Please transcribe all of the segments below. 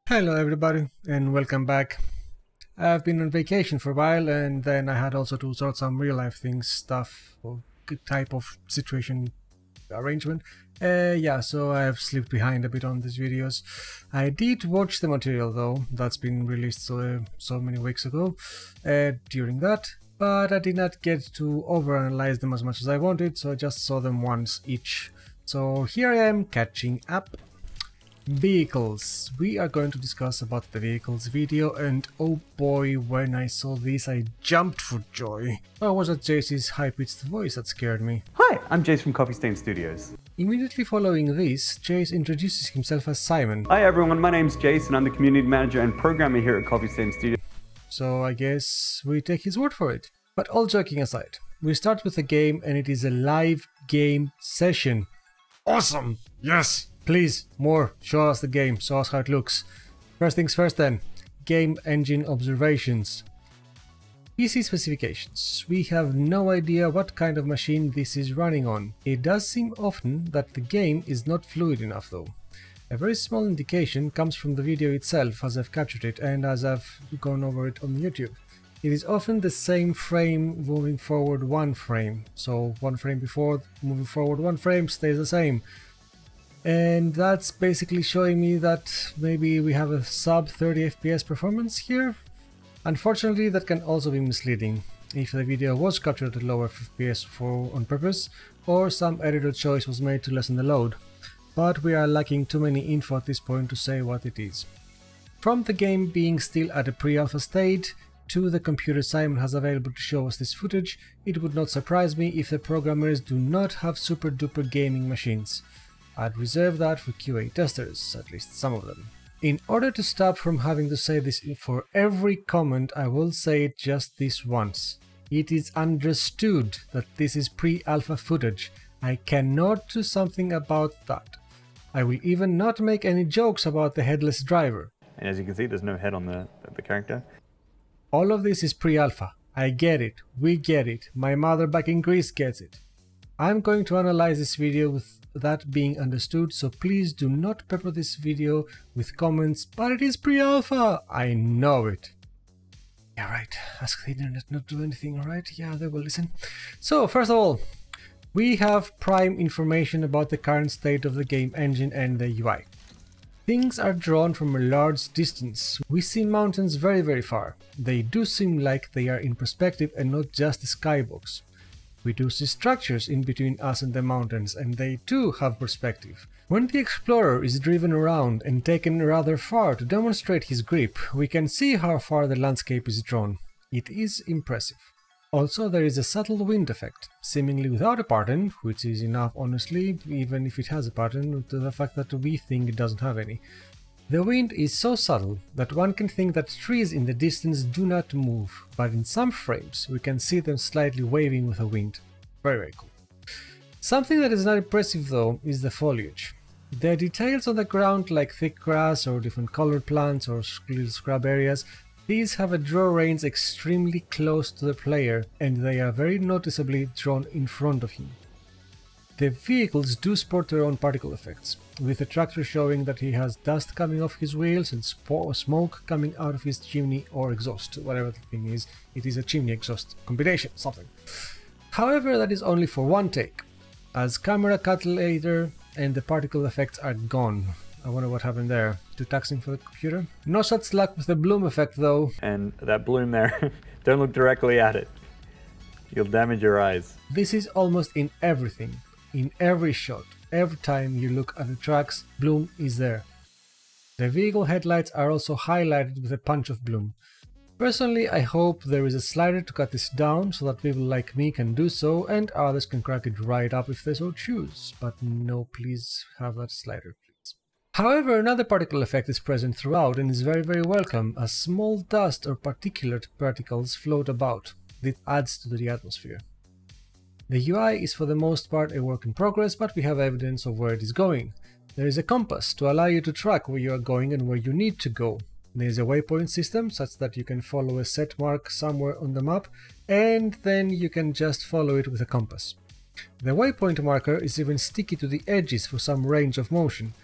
Hello everybody and welcome back. I've been on vacation for a while and then I had also to sort some real life things, stuff, or good type of situation arrangement. So I've slipped behind a bit on these videos. I did watch the material though, that's been released so many weeks ago during that, but I did not get to overanalyze them as much as I wanted, so I just saw them once each. So here I am catching up. Vehicles. We are going to discuss about the vehicles video, and oh boy, when I saw this I jumped for joy. Or was it Jace's high-pitched voice that scared me? Hi, I'm Jace from Coffee Stain Studios. Immediately following this, Jace introduces himself as Simon. Hi everyone, my name's Jace and I'm the community manager and programmer here at Coffee Stain Studios. So I guess we take his word for it. But all joking aside, we start with a game and it is a live game session. Awesome! Yes! Please, more. Show us the game, show us how it looks. First things first then. Game engine observations. PC specifications. We have no idea what kind of machine this is running on. It does seem often that the game is not fluid enough though. A very small indication comes from the video itself as I've captured it and as I've gone over it on YouTube. It is often the same frame moving forward one frame. So one frame before, moving forward one frame stays the same. And that's basically showing me that maybe we have a sub 30 FPS performance here. Unfortunately, that can also be misleading if the video was captured at lower FPS on purpose, or some editor choice was made to lessen the load. But we are lacking too many info at this point to say what it is. From the game being still at a pre-alpha state to the computer Simon has available to show us this footage, it would not surprise me if the programmers do not have super duper gaming machines. I'd reserve that for QA testers, at least some of them. In order to stop from having to say this for every comment, I will say it just this once. It is understood that this is pre-alpha footage. I cannot do something about that. I will even not make any jokes about the headless driver. And as you can see, there's no head on the character. All of this is pre-alpha. I get it. We get it. My mother back in Greece gets it. I'm going to analyze this video with that being understood, so please do not pepper this video with comments, but it is pre-alpha! I know it. Yeah, right. Ask the internet not to do anything, alright? Yeah, they will listen. So, first of all, we have prime information about the current state of the game engine and the UI. Things are drawn from a large distance. We see mountains very far. They do seem like they are in perspective and not just a skybox. We do see structures in between us and the mountains, and they too have perspective. When the explorer is driven around and taken rather far to demonstrate his grip, we can see how far the landscape is drawn. It is impressive. Also, there is a subtle wind effect, seemingly without a pattern, which is enough honestly, even if it has a pattern, to the fact that we think it doesn't have any. The wind is so subtle that one can think that trees in the distance do not move, but in some frames we can see them slightly waving with the wind. Very cool. Something that is not impressive though is the foliage. The details on the ground, like thick grass or different colored plants or little scrub areas, these have a draw range extremely close to the player and they are very noticeably drawn in front of him. The vehicles do sport their own particle effects, with the tractor showing that he has dust coming off his wheels and smoke coming out of his chimney or exhaust, whatever the thing is. It is a chimney exhaust combination, something. However, that is only for one take, as camera cut later and the particle effects are gone. I wonder what happened there. Too taxing for the computer? No such luck with the bloom effect though. And that bloom there, don't look directly at it. You'll damage your eyes. This is almost in everything. In every shot, every time you look at the tracks, bloom is there. The vehicle headlights are also highlighted with a punch of bloom. Personally, I hope there is a slider to cut this down so that people like me can do so and others can crack it right up if they so choose. But no, please have that slider, please. However, another particle effect is present throughout and is very welcome, as small dust or particulate particles float about. This adds to the atmosphere. The UI is for the most part a work in progress, but we have evidence of where it is going. There is a compass to allow you to track where you are going and where you need to go. There is a waypoint system such that you can follow a set mark somewhere on the map and then you can just follow it with a compass. The waypoint marker is even sticky to the edges for some range of motion.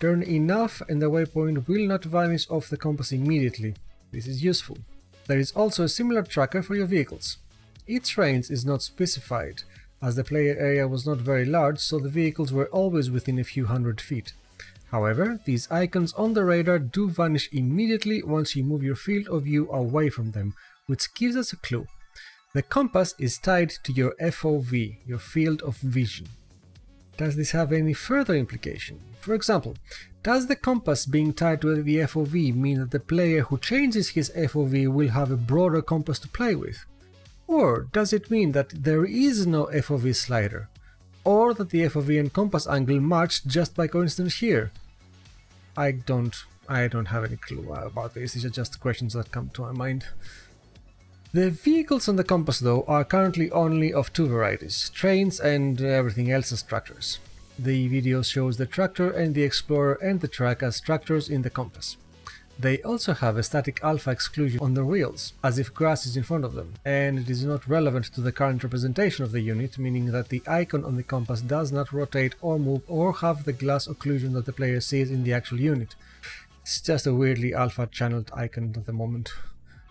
Turn enough and the waypoint will not vanish off the compass immediately. This is useful. There is also a similar tracker for your vehicles. Its range is not specified, as the player area was not very large, so the vehicles were always within a few hundred feet. However, these icons on the radar do vanish immediately once you move your field of view away from them, which gives us a clue. The compass is tied to your FOV, your field of vision. Does this have any further implication? For example, does the compass being tied to the FOV mean that the player who changes his FOV will have a broader compass to play with? Or does it mean that there is no FOV slider? Or that the FOV and compass angle match just by coincidence here? I don't have any clue about this. These are just questions that come to my mind. The vehicles on the compass though are currently only of two varieties, trains and everything else as tractors. The video shows the tractor and the explorer and the track as tractors in the compass. They also have a static alpha exclusion on the wheels, as if grass is in front of them, and it is not relevant to the current representation of the unit, meaning that the icon on the compass does not rotate or move or have the glass occlusion that the player sees in the actual unit. It's just a weirdly alpha channeled icon at the moment.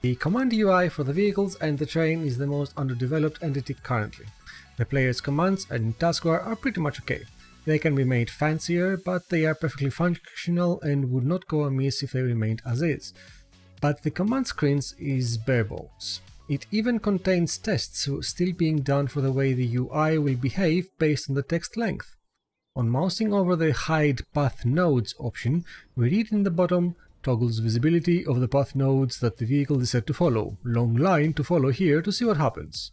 The command UI for the vehicles and the train is the most underdeveloped entity currently. The player's commands and taskbar are pretty much okay. They can be made fancier, but they are perfectly functional and would not go amiss if they remained as is. But the command screens is bare bones. It even contains tests still being done for the way the UI will behave based on the text length. On mousing over the Hide Path Nodes option, we read in the bottom, toggles visibility of the path nodes that the vehicle is set to follow. Long line to follow here to see what happens.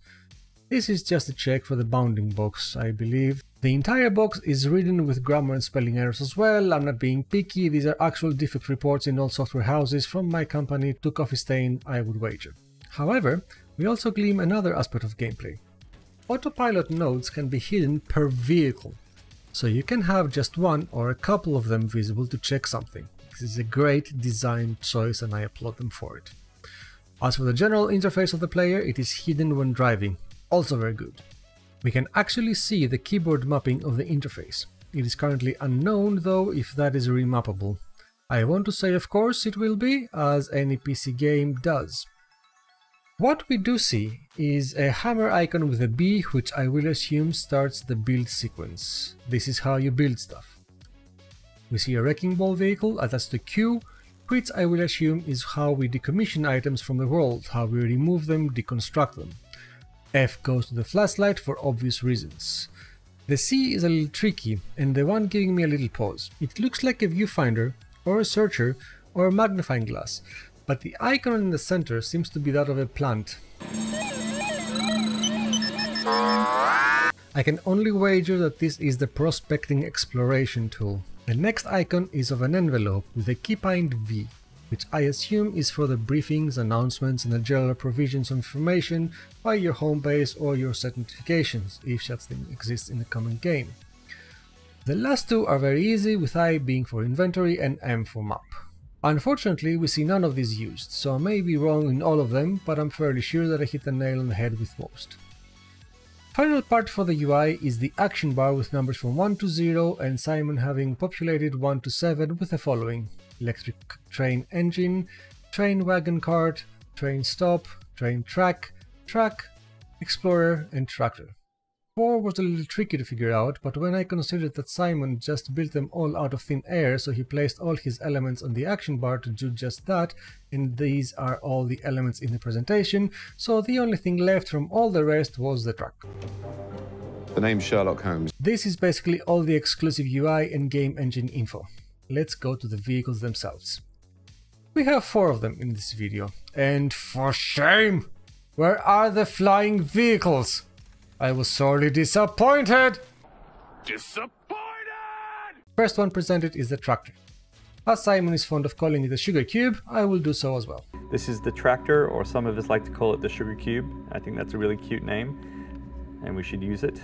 This is just a check for the bounding box, I believe. The entire box is ridden with grammar and spelling errors as well. I'm not being picky, these are actual defect reports in all software houses from my company to Coffee Stain, I would wager. However, we also glean another aspect of gameplay. Autopilot nodes can be hidden per vehicle, so you can have just one or a couple of them visible to check something. This is a great design choice and I applaud them for it. As for the general interface of the player, it is hidden when driving, also very good. We can actually see the keyboard mapping of the interface. It is currently unknown though if that is remappable. I want to say of course it will be, as any PC game does. What we do see is a hammer icon with a B, which I will assume starts the build sequence. This is how you build stuff. We see a wrecking ball vehicle attached to Q, which I will assume is how we decommission items from the world, how we remove them, deconstruct them. F goes to the flashlight for obvious reasons. The C is a little tricky, and the one giving me a little pause. It looks like a viewfinder, or a searcher, or a magnifying glass, but the icon in the center seems to be that of a plant. I can only wager that this is the prospecting exploration tool. The next icon is of an envelope with a keybind V, which I assume is for the briefings, announcements and the general provisions of information by your home base or your set notifications, if such thing exists in the common game. The last two are very easy, with I being for inventory and M for map. Unfortunately, we see none of these used, so I may be wrong in all of them, but I'm fairly sure that I hit the nail on the head with most. Final part for the UI is the action bar with numbers from 1 to 0 and Simon having populated 1 to 7 with the following: electric train engine, train wagon cart, train stop, train track, track, explorer and tractor. 4 was a little tricky to figure out, but when I considered that Simon just built them all out of thin air, so he placed all his elements on the action bar to do just that, and these are all the elements in the presentation, so the only thing left from all the rest was the track. The name's Sherlock Holmes. This is basically all the exclusive UI and game engine info. Let's go to the vehicles themselves. We have 4 of them in this video, and for shame! Where are the flying vehicles? I was sorely disappointed! First one presented is the tractor. As Simon is fond of calling it the sugar cube, I will do so as well. This is the tractor, or some of us like to call it the sugar cube. I think that's a really cute name, and we should use it.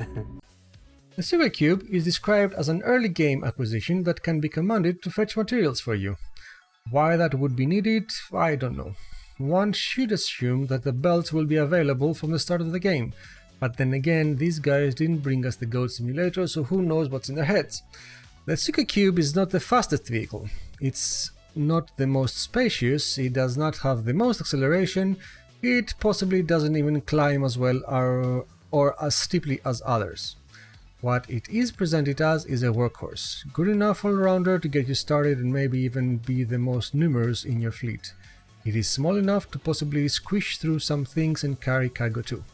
The sugar cube is described as an early game acquisition that can be commanded to fetch materials for you. Why that would be needed, I don't know. One should assume that the belts will be available from the start of the game. But then again, these guys didn't bring us the Goat Simulator, so who knows what's in their heads. The seePyou is not the fastest vehicle. It's not the most spacious, it does not have the most acceleration, it possibly doesn't even climb as well or as steeply as others. What it is presented as is a workhorse, good enough all-rounder to get you started and maybe even be the most numerous in your fleet. It is small enough to possibly squish through some things and carry cargo too.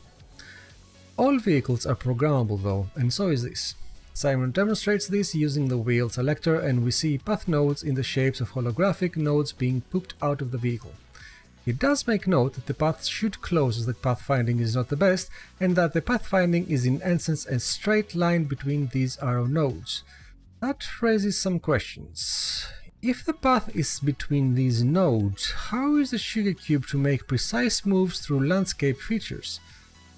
All vehicles are programmable though, and so is this. Simon demonstrates this using the wheel selector, and we see path nodes in the shapes of holographic nodes being pooped out of the vehicle. It does make note that the path should close as the pathfinding is not the best, and that the pathfinding is in essence a straight line between these arrow nodes. That raises some questions. If the path is between these nodes, how is the seePyou to make precise moves through landscape features?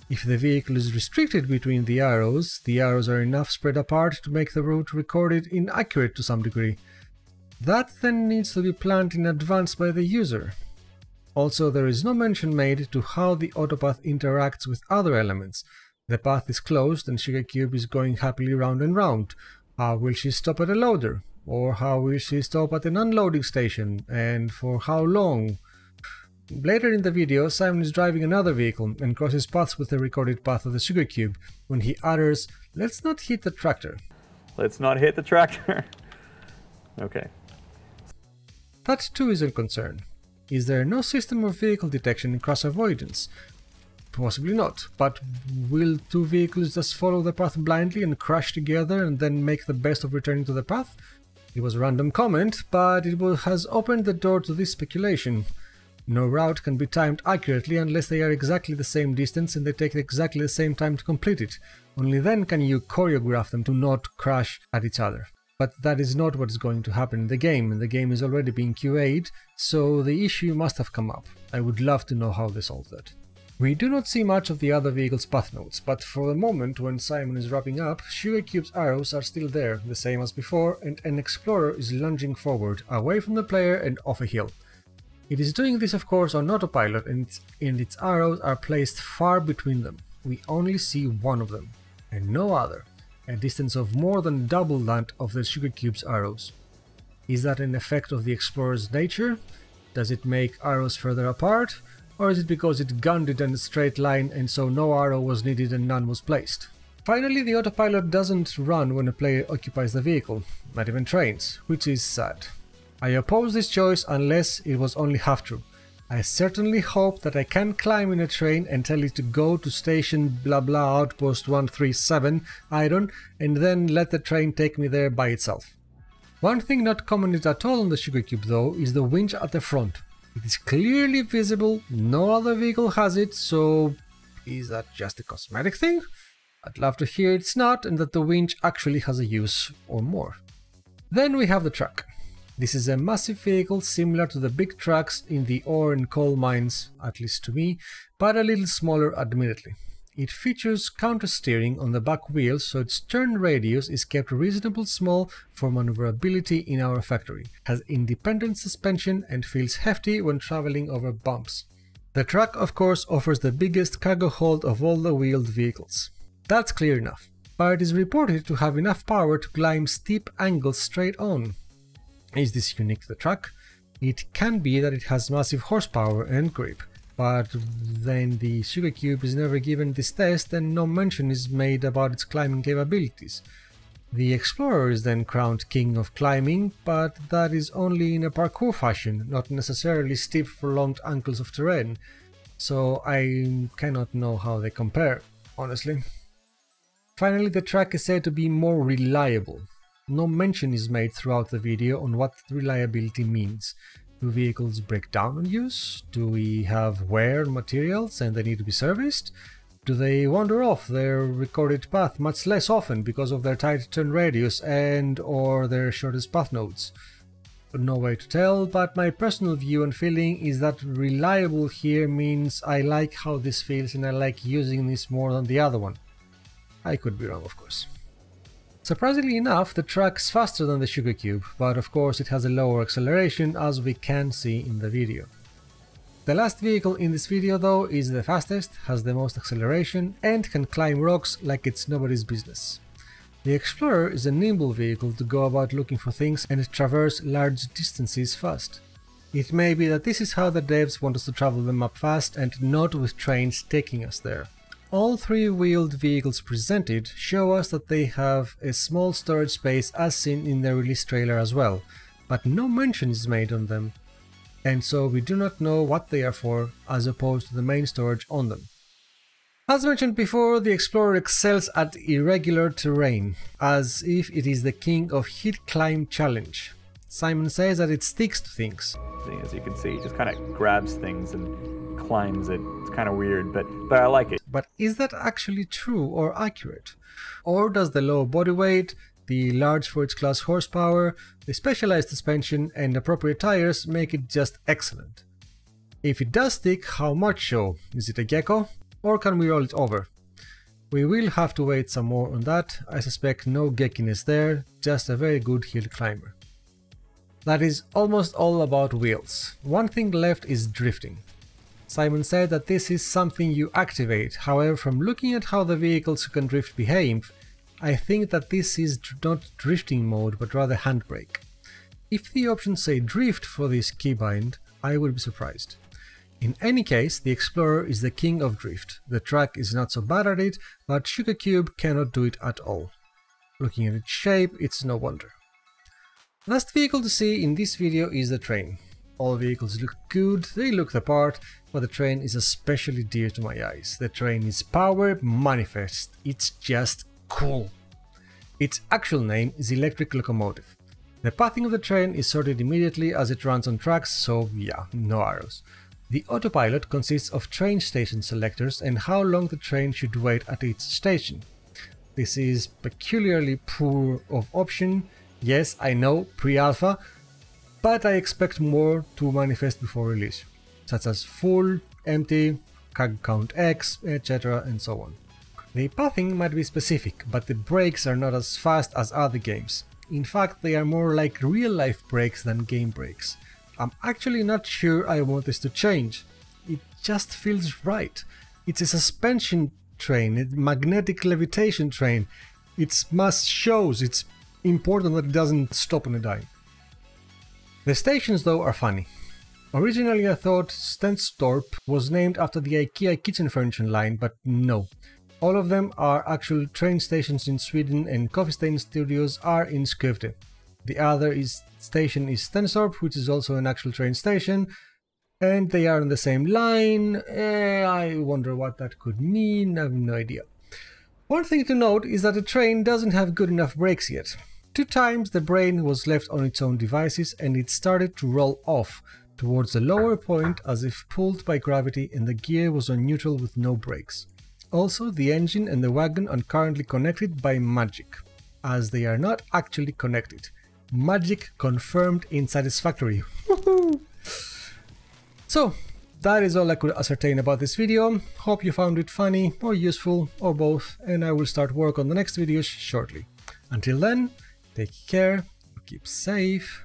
If the vehicle is restricted between the arrows are enough spread apart to make the route recorded inaccurate to some degree. That then needs to be planned in advance by the user. Also, there is no mention made to how the autopath interacts with other elements. The path is closed and seePyou is going happily round and round. How will she stop at a loader? Or how will she stop at an unloading station? And for how long? Later in the video, Simon is driving another vehicle and crosses paths with the recorded path of the seePyou when he utters, "Let's not hit the tractor." Let's not hit the tractor. Okay. That too is a concern. Is there no system of vehicle detection and cross avoidance? Possibly not, but will two vehicles just follow the path blindly and crash together and then make the best of returning to the path? It was a random comment, but it has opened the door to this speculation. No route can be timed accurately unless they are exactly the same distance and they take exactly the same time to complete it. Only then can you choreograph them to not crash at each other. But that is not what is going to happen in the game, and the game is already being QA'd, so the issue must have come up. I would love to know how they solved that. We do not see much of the other vehicle's path nodes, but for the moment when Simon is wrapping up, seePyou's arrows are still there, the same as before, and an explorer is lunging forward, away from the player and off a hill. It is doing this of course on autopilot, and its arrows are placed far between them. We only see one of them, and no other, a distance of more than double that of the seePyou's arrows. Is that an effect of the explorer's nature? Does it make arrows further apart? Or is it because it gunned it in a straight line and so no arrow was needed and none was placed? Finally, the autopilot doesn't run when a player occupies the vehicle, not even trains, which is sad. I oppose this choice unless it was only half true. I certainly hope that I can climb in a train and tell it to go to station blah blah outpost 137 iron and then let the train take me there by itself. One thing not commented at all on the seePyou though is the winch at the front. It is clearly visible, no other vehicle has it, so is that just a cosmetic thing? I'd love to hear it's not and that the winch actually has a use or more. Then we have the truck. This is a massive vehicle similar to the big trucks in the ore and coal mines, at least to me, but a little smaller admittedly. It features counter-steering on the back wheels, so its turn radius is kept reasonably small for maneuverability in our factory, has independent suspension and feels hefty when traveling over bumps. The truck of course offers the biggest cargo hold of all the wheeled vehicles. That's clear enough, but it is reported to have enough power to climb steep angles straight on. Is this unique to the truck? It can be that it has massive horsepower and grip, but then the seePyou is never given this test and no mention is made about its climbing capabilities. The Explorer is then crowned king of climbing, but that is only in a parkour fashion, not necessarily steep prolonged angles of terrain, so I cannot know how they compare, honestly. Finally, the truck is said to be more reliable. No mention is made throughout the video on what reliability means. Do vehicles break down on use? Do we have wear on materials and they need to be serviced? Do they wander off their recorded path much less often because of their tight turn radius and or their shortest path nodes? No way to tell, but my personal view and feeling is that reliable here means I like how this feels and I like using this more than the other one. I could be wrong, of course. Surprisingly enough, the truck's faster than the seePyou, but of course it has a lower acceleration as we can see in the video. The last vehicle in this video though is the fastest, has the most acceleration and can climb rocks like it's nobody's business. The Explorer is a nimble vehicle to go about looking for things and traverse large distances fast. It may be that this is how the devs want us to travel the map fast and not with trains taking us there. All three-wheeled vehicles presented show us that they have a small storage space as seen in the release trailer as well, but no mention is made on them, and so we do not know what they are for as opposed to the main storage on them. As mentioned before, the Explorer excels at irregular terrain, as if it is the king of hill climb challenge. Simon says that it sticks to things. As you can see, it just kind of grabs things and climbs it. It's kind of weird, but I like it. But is that actually true or accurate? Or does the low body weight, the large for its class horsepower, the specialized suspension and appropriate tires make it just excellent? If it does stick, how much so? Is it a gecko? Or can we roll it over? We will have to wait some more on that. I suspect no geckiness there, just a very good hill climber. That is almost all about wheels. One thing left is drifting. Simon said that this is something you activate, however from looking at how the vehicles who can drift behave, I think that this is not drifting mode but rather handbrake. If the options say drift for this keybind, I would be surprised. In any case, the Explorer is the king of drift. The track is not so bad at it, but Sugar Cube cannot do it at all. Looking at its shape, it's no wonder. Last vehicle to see in this video is the train. All vehicles look good, they look the part, but the train is especially dear to my eyes. The train is Power Manifest. It's just cool. Its actual name is Electric Locomotive. The pathing of the train is sorted immediately as it runs on tracks, so yeah, no arrows. The autopilot consists of train station selectors and how long the train should wait at each station. This is peculiarly poor of option. Yes, I know, pre-alpha, but I expect more to manifest before release, such as full, empty, cag count X, etc. and so on. The pathing might be specific, but the brakes are not as fast as other games. In fact, they are more like real-life brakes than game brakes. I'm actually not sure I want this to change. It just feels right. It's a suspension train, a magnetic levitation train. Its mass shows, it's important that it doesn't stop on a dime. The stations though are funny. Originally I thought Stenstorp was named after the IKEA kitchen furniture line, but no. All of them are actual train stations in Sweden and Coffee Stain Studios are in Skövde. The other station is Stenstorp, which is also an actual train station, and they are on the same line. I wonder what that could mean, I have no idea. One thing to note is that the train doesn't have good enough brakes yet. 2 times the brain was left on its own devices and it started to roll off towards the lower point as if pulled by gravity, and the gear was on neutral with no brakes. Also, the engine and the wagon are currently connected by magic, as they are not actually connected. Magic confirmed in Satisfactory. Woohoo! So, that is all I could ascertain about this video. Hope you found it funny or useful or both, and I will start work on the next videos shortly. Until then, take care, keep safe.